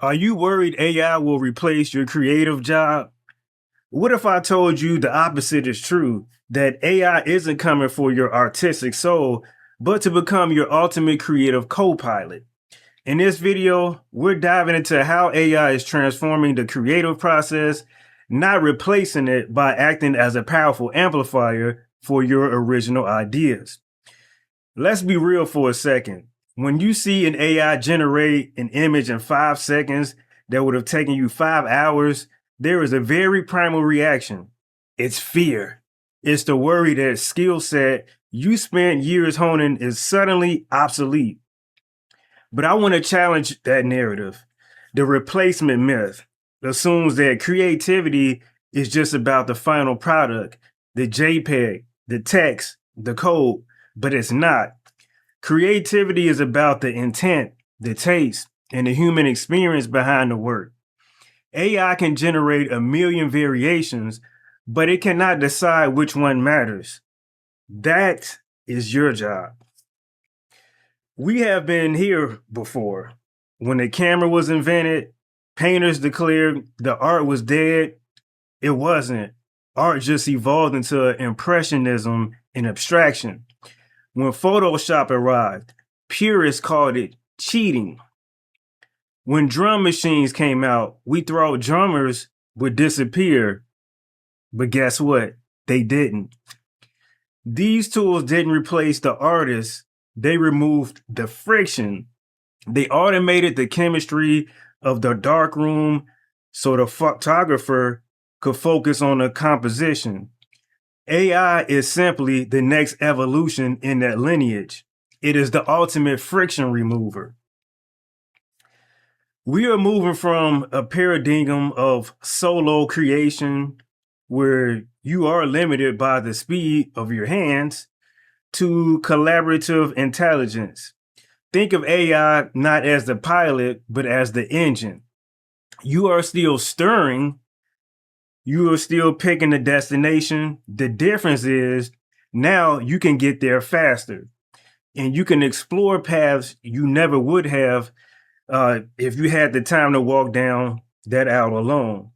Are you worried AI will replace your creative job? What if I told you the opposite is true? That AI isn't coming for your artistic soul, but to become your ultimate creative co pilot. In this video, we're diving into how AI is transforming the creative process, not replacing it by acting as a powerful amplifier for your original ideas. Let's be real for a second. When you see an AI generate an image in 5 seconds that would have taken you 5 hours, there is a very primal reaction. It's fear. It's the worry that skill set you spent years honing is suddenly obsolete. But I want to challenge that narrative. The replacement myth assumes that creativity is just about the final product, the JPEG, the text, the code, but it's not. Creativity is about the intent, the taste, and the human experience behind the work. AI can generate a million variations, but it cannot decide which one matters. That is your job. We have been here before. When the camera was invented, painters declared the art was dead. It wasn't. Art just evolved into impressionism and abstraction. When Photoshop arrived, purists called it cheating. When drum machines came out, we thought drummers would disappear. But guess what? They didn't. These tools didn't replace the artist. They removed the friction. They automated the chemistry of the darkroom so the photographer could focus on the composition. AI is simply the next evolution in that lineage. It is the ultimate friction remover. We are moving from a paradigm of solo creation, where you are limited by the speed of your hands, to collaborative intelligence. Think of AI not as the pilot, but as the engine. You are still stirring. You are still picking the destination. The difference is now you can get there faster and you can explore paths you never would have if you had the time to walk down that aisle alone.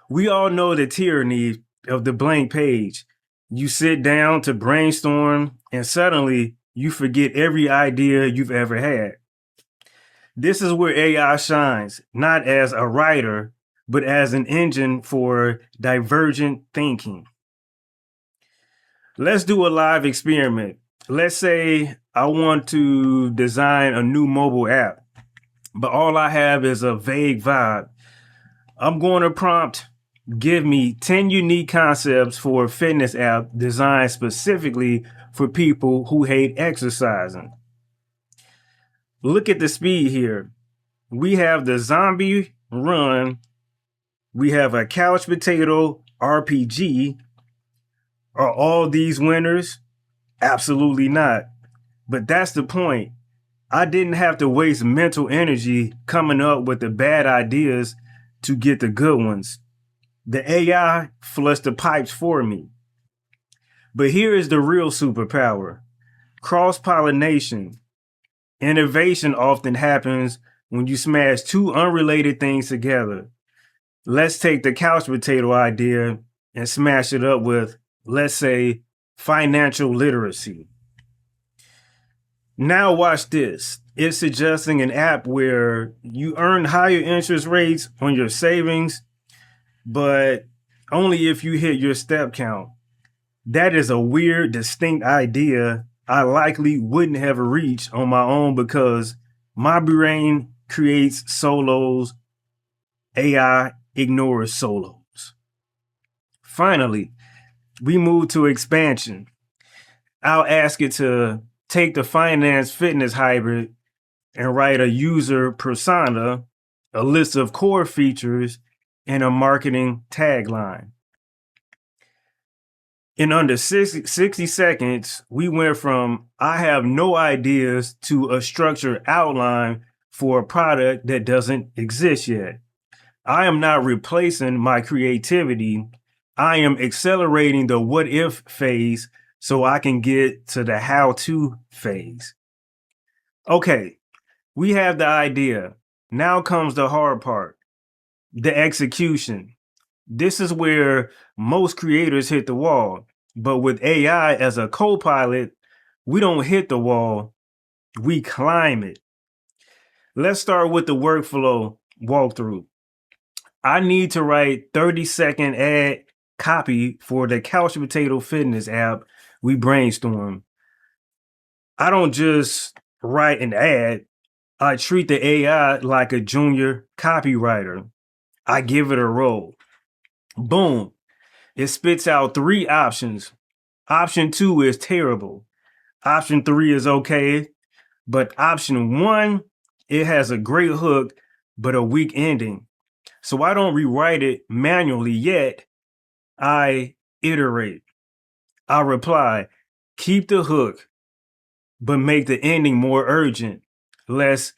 We all know the tyranny of the blank page. You sit down to brainstorm and suddenly you forget every idea you've ever had. This is where AI shines, not as a writer, but as an engine for divergent thinking. Let's do a live experiment. Let's say I want to design a new mobile app, but all I have is a vague vibe. I'm going to prompt, give me 10 unique concepts for a fitness app designed specifically for people who hate exercising. Look at the speed here. We have the zombie run. We have a couch potato RPG. Are all these winners? Absolutely not. But that's the point. I didn't have to waste mental energy coming up with the bad ideas to get the good ones. The AI flushed the pipes for me. But here is the real superpower: cross-pollination. Innovation often happens when you smash two unrelated things together. Let's take the couch potato idea and smash it up with, let's say, financial literacy. Now watch this. It's suggesting an app where you earn higher interest rates on your savings, but only if you hit your step count. That is a weird, distinct idea I likely wouldn't have reached on my own because my brain creates solos, AI ignores solos. Finally, we move to expansion. I'll ask it to take the finance fitness hybrid and write a user persona, a list of core features, and a marketing tagline. In under 60 seconds, we went from I have no ideas to a structured outline for a product that doesn't exist yet. I am not replacing my creativity. I am accelerating the what if phase so I can get to the how to phase. Okay, we have the idea. Now comes the hard part, the execution. This is where most creators hit the wall. But with AI as a co pilot, we don't hit the wall, we climb it. Let's start with the workflow walkthrough. I need to write 30-second ad copy for the Couch Potato Fitness app we brainstorm. I don't just write an ad, I treat the AI like a junior copywriter. I give it a role. Boom. It spits out 3 options. Option 2 is terrible. Option 3 is okay. But option 1, it has a great hook, but a weak ending. So I don't rewrite it manually yet. I iterate. I reply, keep the hook, but make the ending more urgent, less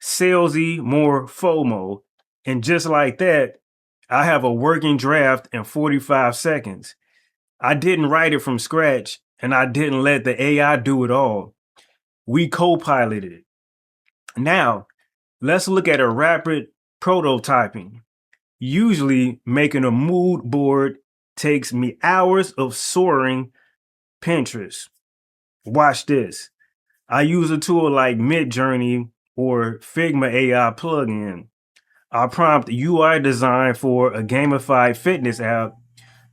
salesy, more FOMO. And just like that, I have a working draft in 45 seconds. I didn't write it from scratch, and I didn't let the AI do it all. We co-piloted it. Now, let's look at a rapid prototyping. Usually, making a mood board takes me hours of soaring Pinterest. Watch this. I use a tool like Midjourney or Figma AI plugin. I prompt UI design for a gamified fitness app,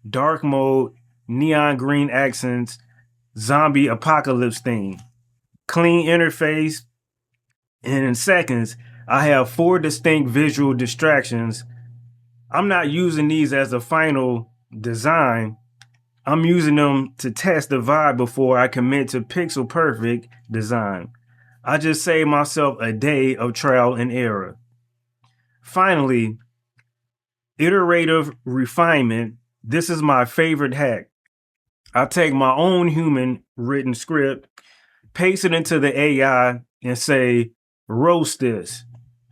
dark mode, neon green accents, zombie apocalypse theme, clean interface, and in seconds, I have 4 distinct visual distractions. I'm not using these as a final design. I'm using them to test the vibe before I commit to pixel perfect design. I just saved myself a day of trial and error. Finally, iterative refinement. This is my favorite hack. I take my own human written script, paste it into the AI, and say, roast this.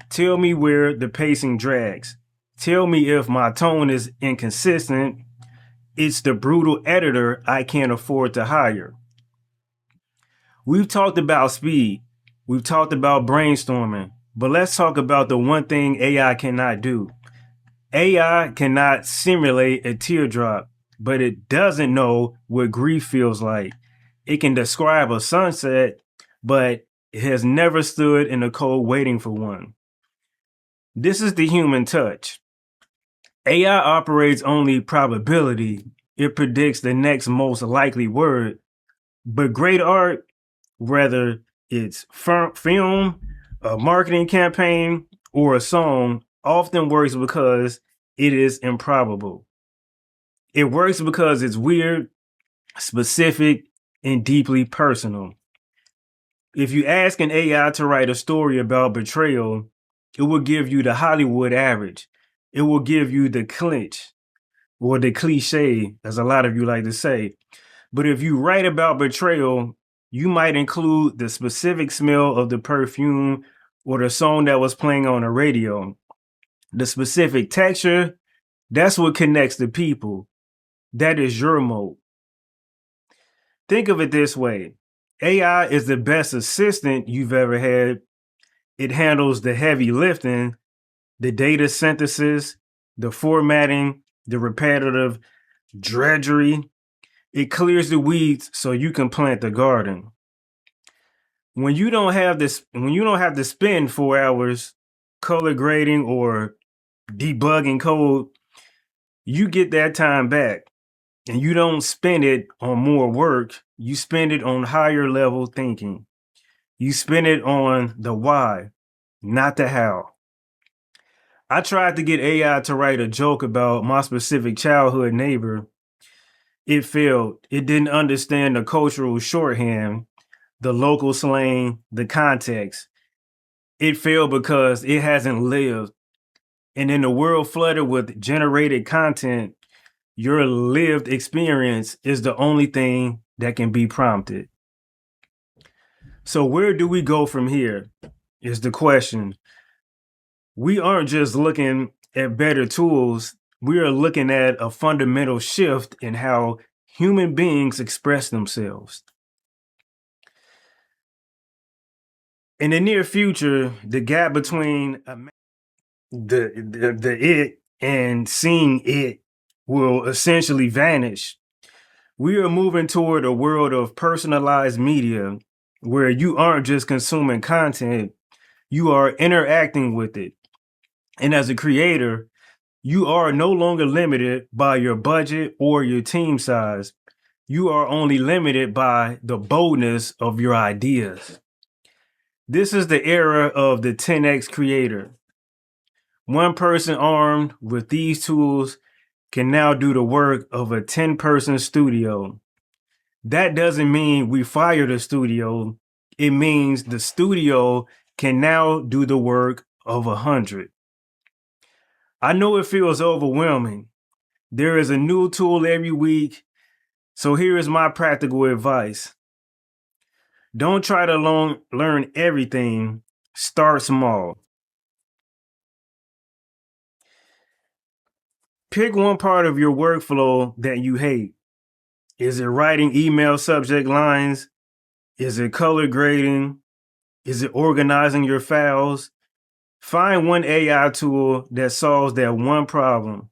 Tell me where the pacing drags. Tell me if my tone is inconsistent. It's the brutal editor I can't afford to hire. We've talked about speed. We've talked about brainstorming. But let's talk about the one thing AI cannot do. AI cannot simulate a teardrop, but it doesn't know what grief feels like. It can describe a sunset, but it has never stood in the cold waiting for one. This is the human touch. AI operates only probability. It predicts the next most likely word. But great art, whether it's film, a marketing campaign, or a song, often works because it is improbable. It works because it's weird, specific, and deeply personal. If you ask an AI to write a story about betrayal, it will give you the Hollywood average. It will give you the clinch or the cliche, as a lot of you like to say. But if you write about betrayal, you might include the specific smell of the perfume or the song that was playing on the radio. The specific texture, that's what connects the people. That is your mode. Think of it this way. AI is the best assistant you've ever had. It handles the heavy lifting, the data synthesis, the formatting, the repetitive drudgery. It clears the weeds so you can plant the garden. When you don't have to spend 4 hours color grading or debugging code, you get that time back. And you don't spend it on more work, you spend it on higher level thinking. You spend it on the why, not the how. I tried to get AI to write a joke about my specific childhood neighbor. It failed. It didn't understand the cultural shorthand, the local slang, the context. It failed because it hasn't lived. And in a world flooded with generated content, your lived experience is the only thing that can be prompted. So where do we go from here is the question. We aren't just looking at better tools. We are looking at a fundamental shift in how human beings express themselves. In the near future, the gap between the it and seeing it will essentially vanish. We are moving toward a world of personalized media where you aren't just consuming content, you are interacting with it. And as a creator, you are no longer limited by your budget or your team size. You are only limited by the boldness of your ideas. This is the era of the 10x creator. One person armed with these tools can now do the work of a 10-person studio. That doesn't mean we fire the studio. It means the studio can now do the work of 100. I know it feels overwhelming. There is a new tool every week. So here is my practical advice. Don't try to learn everything. Start small. Pick one part of your workflow that you hate. Is it writing email subject lines? Is it color grading? Is it organizing your files? Find one AI tool that solves that one problem.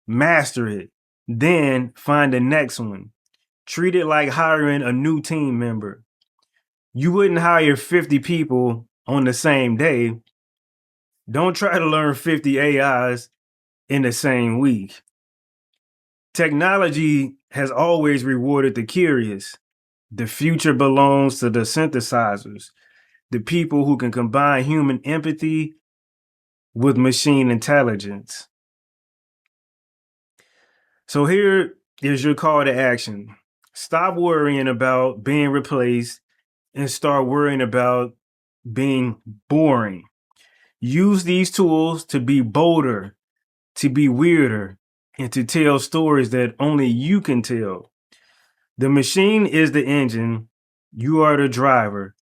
Master it. Then find the next one. Treat it like hiring a new team member. You wouldn't hire 50 people on the same day. Don't try to learn 50 AIs in the same week. Technology has always rewarded the curious. The future belongs to the synthesizers, the people who can combine human empathy with machine intelligence. So here is your call to action. Stop worrying about being replaced and start worrying about being boring. Use these tools to be bolder, to be weirder, and to tell stories that only you can tell. The machine is the engine. You are the driver.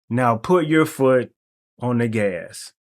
Now put your foot on the gas.